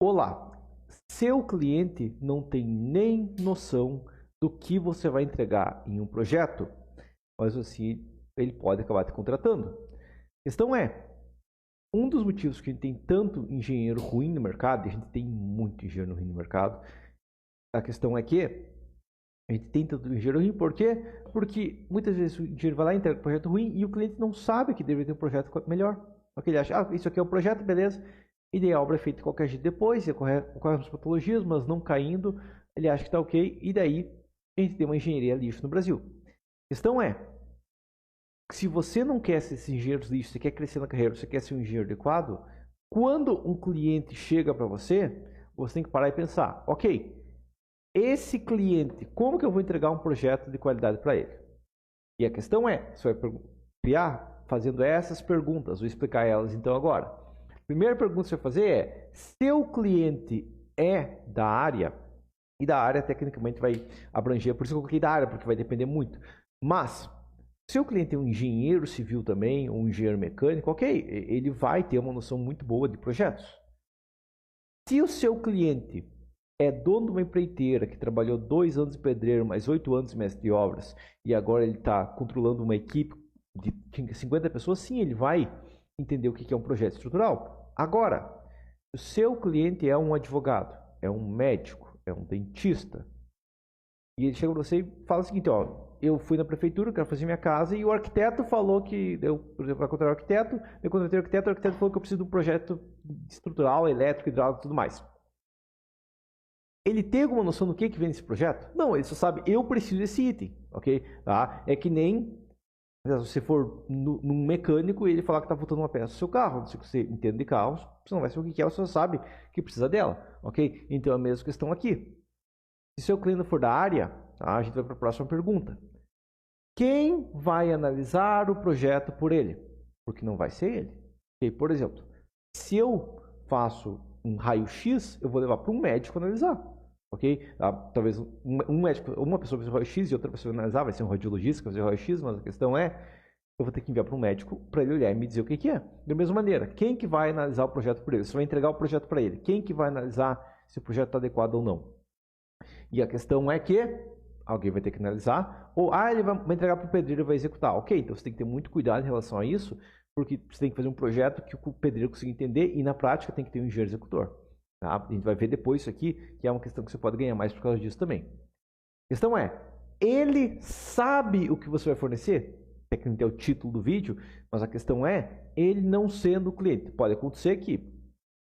Olá, seu cliente não tem nem noção do que você vai entregar em um projeto, mas assim ele pode acabar te contratando. A questão é, um dos motivos que a gente tem tanto engenheiro ruim no mercado, e a gente tem muito engenheiro ruim no mercado, a questão é que a gente tem tanto engenheiro ruim, por quê? Porque muitas vezes o engenheiro vai lá e entrega um projeto ruim e o cliente não sabe que deveria ter um projeto melhor. Porque ele acha, isso aqui é um projeto, beleza, e daí a obra é feita de qualquer jeito depois, ocorre as patologias, mas não caindo, ele acha que está ok, e daí a gente tem uma engenharia lixo no Brasil. A questão é, se você não quer ser esse engenheiro lixo, você quer crescer na carreira, você quer ser um engenheiro adequado, quando um cliente chega para você, você tem que parar e pensar, ok, esse cliente, como que eu vou entregar um projeto de qualidade para ele? E a questão é, você vai criar fazendo essas perguntas, vou explicar elas então agora. A primeira pergunta que você vai fazer é, seu cliente é da área, e da área tecnicamente vai abranger, por isso que eu coloquei da área, porque vai depender muito, mas seu cliente é um engenheiro civil também, ou um engenheiro mecânico, ok, ele vai ter uma noção muito boa de projetos. Se o seu cliente é dono de uma empreiteira que trabalhou 2 anos de pedreiro, mais 8 anos de mestre de obras, e agora ele está controlando uma equipe de 50 pessoas, sim, ele vai entender o que é um projeto estrutural. Agora, o seu cliente é um advogado, é um médico, é um dentista, e ele chega para você e fala o seguinte, ó, eu fui na prefeitura, quero fazer minha casa, e o arquiteto falou que, eu, por exemplo, para contratar o arquiteto, eu contratei o arquiteto falou que eu preciso de um projeto estrutural, elétrico, hidráulico e tudo mais. Ele tem alguma noção do que vem nesse projeto? Não, ele só sabe, eu preciso desse item, ok? Tá? É que nem se você for num mecânico e ele falar que está faltando uma peça do seu carro, não sei se você entende de carros, você não vai saber o que é, você só sabe que precisa dela, ok? Então é a mesma questão aqui. Se seu cliente for da área, tá? A gente vai para a próxima pergunta. Quem vai analisar o projeto por ele? Porque não vai ser ele. Okay? Por exemplo, se eu faço um raio-x, eu vou levar para um médico analisar. Ok? Talvez um médico, uma pessoa vai fazer raio-x e outra pessoa vai analisar, vai ser um radiologista que vai fazer raio-x, mas a questão é, eu vou ter que enviar para um médico para ele olhar e me dizer o que é. Da mesma maneira, quem que vai analisar o projeto por ele? Você vai entregar o projeto para ele. Quem que vai analisar se o projeto está adequado ou não? E a questão é que alguém vai ter que analisar, ou ele vai entregar para o pedreiro e vai executar. Ok, então você tem que ter muito cuidado em relação a isso, porque você tem que fazer um projeto que o pedreiro consiga entender e na prática tem que ter um engenheiro executor. Tá? A gente vai ver depois isso aqui, que é uma questão que você pode ganhar mais por causa disso também. A questão é, ele sabe o que você vai fornecer? Técnico é o título do vídeo, mas a questão é, ele não sendo o cliente. Pode acontecer que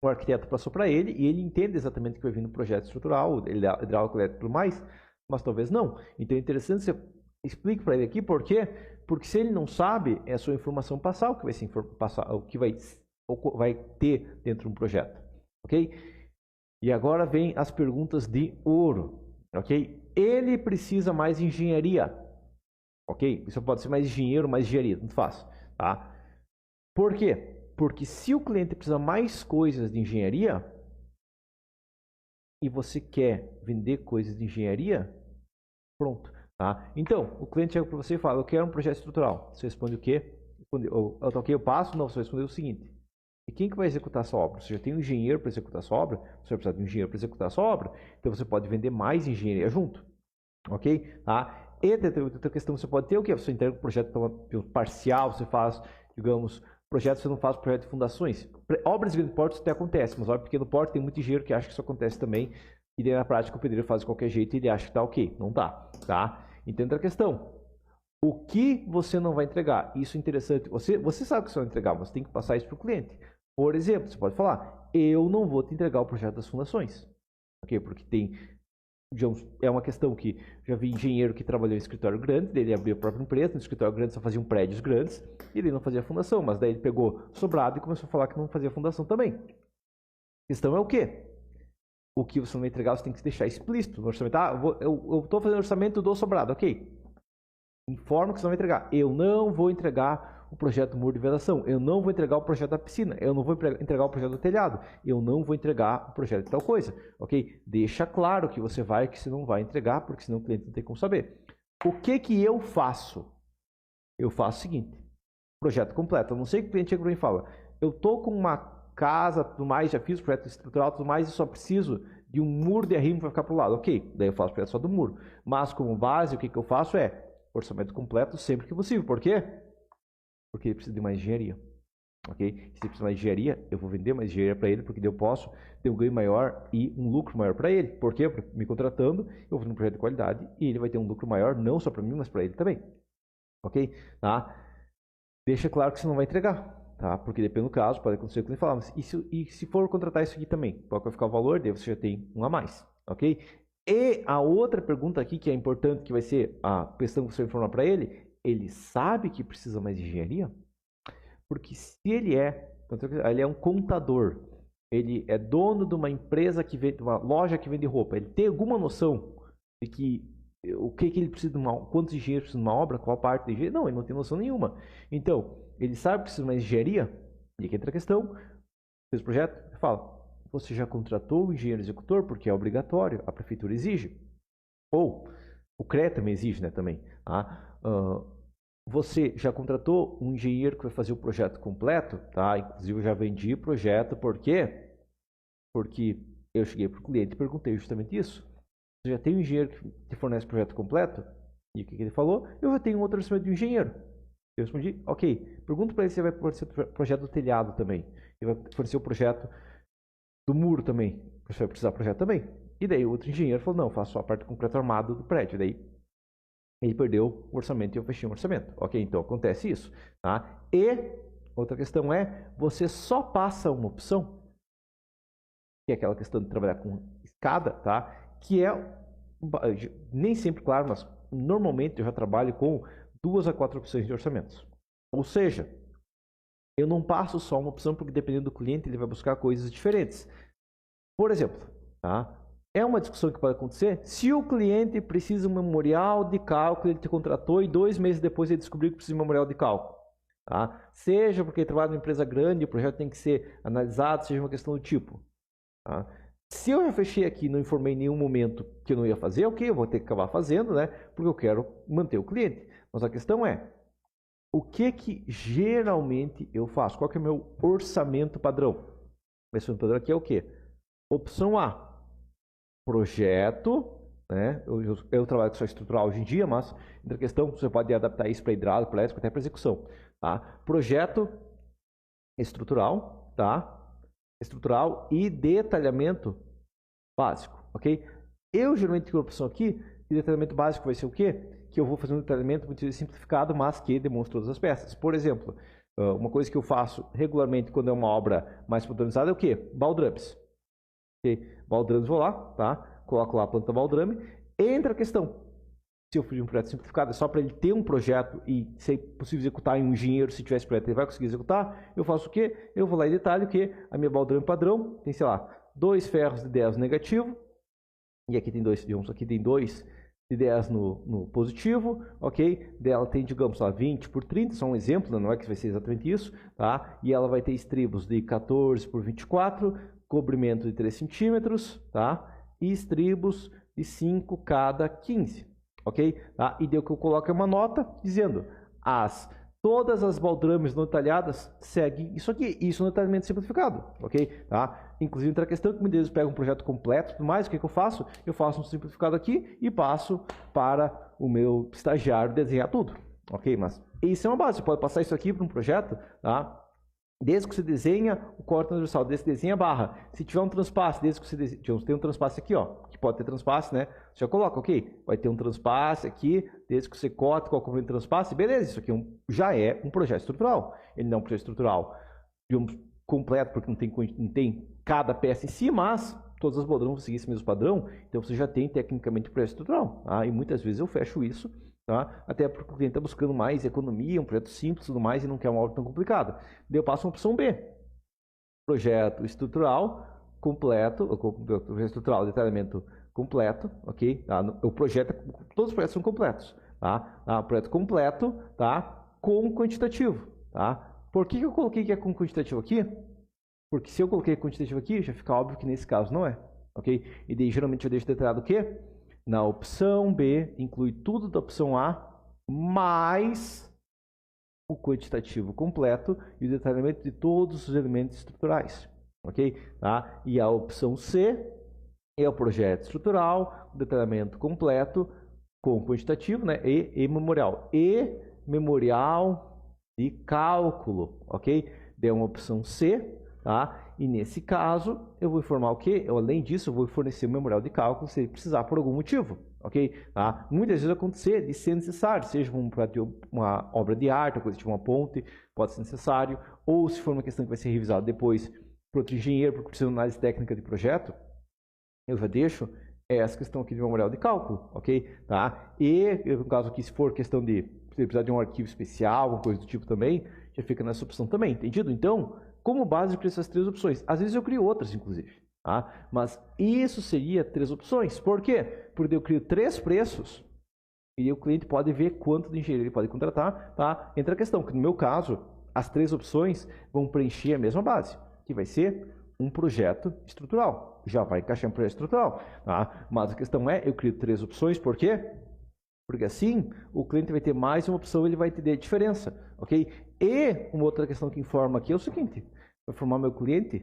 o arquiteto passou para ele e ele entende exatamente o que vai vir no projeto estrutural, hidráulico, elétrico e tudo mais, mas talvez não. Então é interessante você explique para ele aqui por quê? Porque se ele não sabe, é a sua informação passar o que vai se passar, o que vai ter dentro de um projeto, ok? E agora vem as perguntas de ouro, ok? Ele precisa mais engenharia, ok? Isso pode ser mais engenheiro, mais engenharia, tanto faz, tá? Por quê? Porque se o cliente precisa mais coisas de engenharia e você quer vender coisas de engenharia, pronto. Tá? Então, o cliente chega para você e fala, eu quero um projeto estrutural. Você responde o quê? Eu passo? Não, você vai responder o seguinte. E quem que vai executar essa obra? Você já tem um engenheiro para executar essa obra? Você vai precisar de um engenheiro para executar essa obra? Então você pode vender mais engenharia junto. Ok? Tá? E outra questão você pode ter o quê? Você entrega um projeto parcial, você faz, digamos, projeto você não faz projeto de fundações. Obras de grande porte isso até acontece, mas obra de pequeno porte tem muito engenheiro que acha que isso acontece também. E daí na prática o pedreiro faz de qualquer jeito e ele acha que está ok. Não tá, tá? Então entra a questão. O que você não vai entregar? Isso é interessante. Você sabe o que você vai entregar, você tem que passar isso para o cliente. Por exemplo, você pode falar, eu não vou te entregar o projeto das fundações. Ok? Porque tem, digamos, é uma questão que já vi engenheiro que trabalhou em escritório grande, ele abriu a própria empresa, no escritório grande só faziam prédios grandes, e ele não fazia fundação, mas daí ele pegou sobrado e começou a falar que não fazia fundação também. A questão é o quê? O que você não vai entregar, você tem que deixar explícito no orçamento. Eu estou fazendo orçamento do sobrado, ok. Informa que você não vai entregar. Eu não vou entregar o projeto do muro de vedação. Eu não vou entregar o projeto da piscina. Eu não vou entregar o projeto do telhado. Eu não vou entregar o projeto de tal coisa, ok? Deixa claro que você vai e que você não vai entregar, porque senão o cliente não tem como saber. O que eu faço? Eu faço o seguinte. Projeto completo. Eu não sei que o cliente chega para mim e fala, eu estou com uma casa, tudo mais, já fiz o projeto estrutural, tudo mais, e só preciso de um muro de arrimo para ficar para o lado. Ok, daí eu faço o projeto só do muro. Mas como base, o que eu faço é orçamento completo sempre que possível. Por quê? Porque ele precisa de mais engenharia. Ok? Se ele precisa de mais engenharia, eu vou vender mais engenharia para ele, porque daí eu posso ter um ganho maior e um lucro maior para ele. Por quê? Porque me contratando, eu vou fazer um projeto de qualidade e ele vai ter um lucro maior, não só para mim, mas para ele também. Ok? Tá? Deixa claro que você não vai entregar. Tá? Porque depende do caso, pode acontecer o que ele falava. E se for contratar isso aqui também, qual vai ficar o valor? Daí você já tem um a mais. Ok? E a outra pergunta aqui que é importante, que vai ser a questão que você vai informar para ele sabe que precisa mais de engenharia? Porque se ele é um contador, ele é dono de uma empresa que vende, uma loja que vende roupa, ele tem alguma noção de que o que ele precisa de quantos engenheiros precisa de uma obra, qual parte de engenharia? Não, ele não tem noção nenhuma. Então, ele sabe que precisa de mais engenharia? E aqui entra a questão, fez o projeto, ele fala, você já contratou o engenheiro executor porque é obrigatório, a prefeitura exige. Ou o CREA também exige, né, também. Tá? Você já contratou um engenheiro que vai fazer o projeto completo? Tá? Inclusive eu já vendi projeto, por quê? Porque eu cheguei para o cliente e perguntei justamente isso. Você já tem um engenheiro que fornece o projeto completo? E o que ele falou? Eu já tenho um outro orçamento de um engenheiro. Eu respondi, ok. Pergunta para ele se ele vai fornecer o projeto do telhado também. Ele vai fornecer o projeto do muro também. Você vai precisar do projeto também. E daí o outro engenheiro falou, não, eu faço só a parte concreta armada do prédio. Daí ele perdeu o orçamento e eu fechei o orçamento. Ok, então acontece isso. Tá? E outra questão é, você só passa uma opção, que é aquela questão de trabalhar com escada, tá? Que é, nem sempre, claro, mas normalmente eu já trabalho com 2 a 4 opções de orçamentos. Ou seja, eu não passo só uma opção, porque dependendo do cliente, ele vai buscar coisas diferentes. Por exemplo, tá? É uma discussão que pode acontecer se o cliente precisa de um memorial de cálculo, ele te contratou e 2 meses depois ele descobriu que precisa de um memorial de cálculo. Tá? Seja porque ele trabalha numa empresa grande, o projeto tem que ser analisado, seja uma questão do tipo. Tá? Se eu já fechei aqui e não informei em nenhum momento que eu não ia fazer, ok, eu vou ter que acabar fazendo, né? Porque eu quero manter o cliente. Mas a questão é, o que geralmente eu faço? Qual que é o meu orçamento padrão? O orçamento padrão aqui é o quê? Opção A, projeto, né? Eu trabalho com só estrutural hoje em dia, mas outra questão, você pode adaptar isso para hidráulico, para elétrico, até para execução. Tá? Projeto estrutural, tá? Estrutural e detalhamento básico, ok? Eu geralmente tenho a opção aqui, de detalhamento básico vai ser o quê? Que eu vou fazer um detalhamento muito simplificado, mas que demonstra todas as peças. Por exemplo, uma coisa que eu faço regularmente quando é uma obra mais padronizada é o quê? Baldrames. Okay? Baldrames, vou lá, tá? Coloco lá a planta baldrame. Entra a questão, se eu fiz um projeto simplificado, é só para ele ter um projeto e ser possível executar em um engenheiro, se tivesse projeto, ele vai conseguir executar. Eu faço o quê? Eu vou lá e detalho que a minha baldrame padrão tem, sei lá, 2 ferros de 10 negativo, e aqui tem 2, digamos, aqui tem 2 de 10 no positivo, ok? Dela tem, digamos, lá, 20 por 30, só um exemplo, não é que vai ser exatamente isso, tá? E ela vai ter estribos de 14 por 24, cobrimento de 3 centímetros, tá? E estribos de 5 cada 15, ok? Tá? E deu que eu coloco uma nota dizendo todas as baldrames não detalhadas seguem isso aqui. Isso é um detalhamento simplificado, ok? Tá? Inclusive, entra a questão que muitas vezes pega um projeto completo e tudo mais, o que eu faço? Eu faço um simplificado aqui e passo para o meu estagiário desenhar tudo, ok? Mas isso é uma base, você pode passar isso aqui para um projeto, tá? Desde que você desenha o corte transversal, desde que desenha a barra. Se tiver um transpasse, desde que você desenha, tem um transpasse aqui, ó, que pode ter transpasse, né? Você já coloca, ok, vai ter um transpasse aqui, desde que você corta qual é o transpasse, beleza, isso aqui já é um projeto estrutural. Ele não é um projeto estrutural, digamos, completo, porque não tem cada peça em si, mas todas as baldrames vão seguir esse mesmo padrão, então você já tem tecnicamente um projeto estrutural. Tá? E muitas vezes eu fecho isso, tá? Até porque o cliente está buscando mais economia, um projeto simples e tudo mais, e não quer uma obra tão complicada. Daí eu passo a opção B, projeto estrutural completo, projeto estrutural, detalhamento completo, ok? Tá? O projeto, todos os projetos são completos, tá? Projeto completo, tá? Com quantitativo, tá? Por que eu coloquei que é com quantitativo aqui? Porque se eu coloquei quantitativo aqui, já fica óbvio que nesse caso não é, ok? E daí geralmente eu deixo detalhado o quê? Na opção B, inclui tudo da opção A, mais o quantitativo completo e o detalhamento de todos os elementos estruturais. ok? Tá? E a opção C é o projeto estrutural, detalhamento completo, com quantitativo, né? E memorial. E memorial de cálculo, ok? Deu uma opção C, tá? E nesse caso, eu vou informar o quê? Além disso, eu vou fornecer o memorial de cálculo se precisar por algum motivo, ok? Tá? Muitas vezes acontecer de ser necessário, seja uma obra de arte, coisa tipo uma ponte, pode ser necessário, ou se for uma questão que vai ser revisada depois por outro engenheiro, por precisa de análise técnica de projeto, eu já deixo essa questão aqui de memorial de cálculo, ok? Tá? E, no caso aqui, se for questão de precisar de um arquivo especial, alguma coisa do tipo também, já fica nessa opção também, entendido? Então, como base eu crio essas 3 opções. Às vezes eu crio outras, inclusive. Tá? Mas isso seria 3 opções. Por quê? Porque eu crio 3 preços e o cliente pode ver quanto de engenheiro ele pode contratar. Tá? Entra a questão que, no meu caso, as 3 opções vão preencher a mesma base, que vai ser um projeto estrutural. Já vai encaixar um projeto estrutural. Tá? Mas a questão é, eu crio 3 opções, por quê? Porque assim, o cliente vai ter mais uma opção, ele vai entender a diferença, ok? E uma outra questão que informa aqui é o seguinte, vai informar meu cliente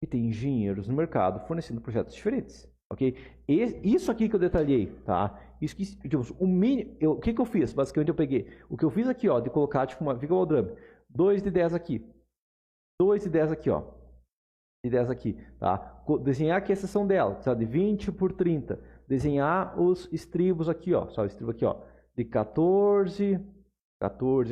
que tem engenheiros no mercado fornecendo projetos diferentes, ok? E isso aqui que eu detalhei, tá? Isso que, digamos, o mínimo, o que eu fiz? Basicamente eu peguei, o que eu fiz aqui, ó, de colocar tipo uma viga wall 2 de 10 aqui, 2 de 10 aqui, ó, de 10 aqui, tá? Desenhar aqui a seção dela, sabe? De 20 por 30. Desenhar os estribos aqui, ó. Só o estribo aqui, ó. De 14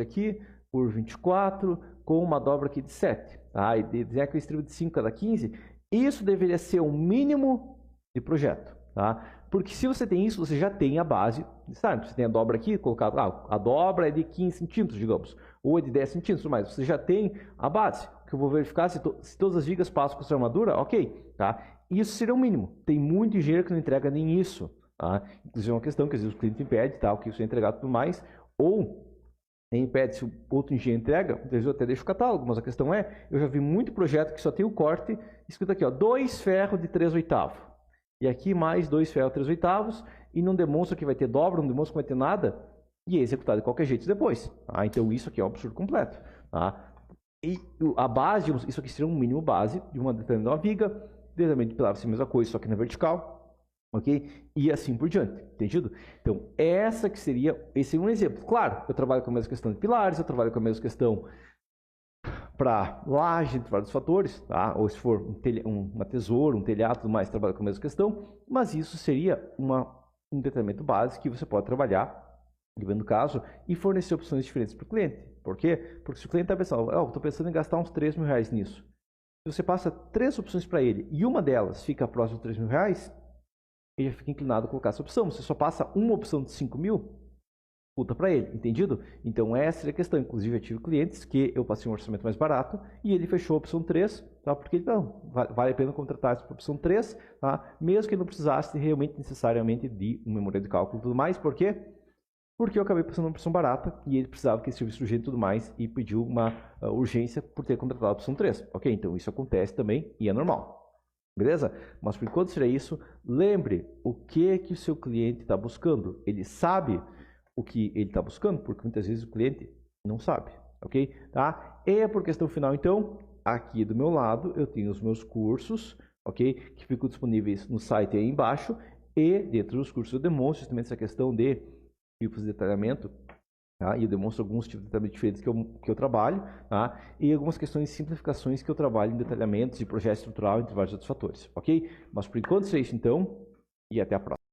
aqui por 24, com uma dobra aqui de 7. Tá? E desenhar aqui o estribo de 5 cada 15. Isso deveria ser o mínimo de projeto, tá? Porque se você tem isso, você já tem a base, sabe? Você tem a dobra aqui, colocar, a dobra é de 15 centímetros, digamos, ou é de 10 centímetros, mas você já tem a base. Que eu vou verificar se todas as vigas passam com sua armadura, ok, tá? Isso seria o mínimo. Tem muito engenheiro que não entrega nem isso, tá? Inclusive é uma questão que às vezes o cliente impede, tá? O que você entregar tudo mais, ou impede se o outro engenheiro entrega, às vezes eu até deixo o catálogo, mas a questão é, eu já vi muito projeto que só tem o corte, escrito aqui, ó, 2 ferros de 3/8. E aqui mais 2 ferros de 3/8, e não demonstra que vai ter dobra, não demonstra que vai ter nada, e é executado de qualquer jeito depois, tá? Então isso aqui é um absurdo completo, tá? E a base, isso aqui seria um mínimo base de uma determinada viga, detalhamento de pilar, a mesma coisa, só que na vertical, ok? E assim por diante, entendido? Então, esse é um exemplo. Claro, eu trabalho com a mesma questão de pilares, eu trabalho com a mesma questão para laje, entre vários fatores, tá? Ou se for uma tesoura, um telhado, tudo mais, trabalho com a mesma questão, mas isso seria um detalhamento base que você pode trabalhar, dependendo do caso, e fornecer opções diferentes para o cliente. Por quê? Porque se o cliente está pensando, estou pensando em gastar uns 3 mil reais nisso. Se você passa 3 opções para ele e uma delas fica próximo de 3 mil reais, ele já fica inclinado a colocar essa opção. Você só passa uma opção de 5 mil, puta para ele, entendido? Então essa é a questão. Inclusive eu tive clientes que eu passei um orçamento mais barato e ele fechou a opção 3, tá? Porque ele, não, vale a pena contratar essa opção 3, tá? Mesmo que não precisasse realmente necessariamente de um memorial de cálculo e tudo mais. Por quê? Porque eu acabei passando uma opção barata e ele precisava que esse serviço urgente e tudo mais e pediu uma urgência por ter contratado a opção 3. Ok, então isso acontece também e é normal. Beleza? Mas por enquanto seria isso. Lembre o que o seu cliente está buscando. Ele sabe o que ele está buscando? Porque muitas vezes o cliente não sabe. Ok? Tá? E por questão final, então, aqui do meu lado eu tenho os meus cursos, ok? Que ficam disponíveis no site aí embaixo. E dentro dos cursos eu demonstro justamente essa questão de tipos de detalhamento, tá? E eu demonstro alguns tipos de detalhamento diferentes que eu trabalho, tá? E algumas questões de simplificações que eu trabalho em detalhamentos de projeto estrutural, entre vários outros fatores, ok? Mas por enquanto é isso então, e até a próxima.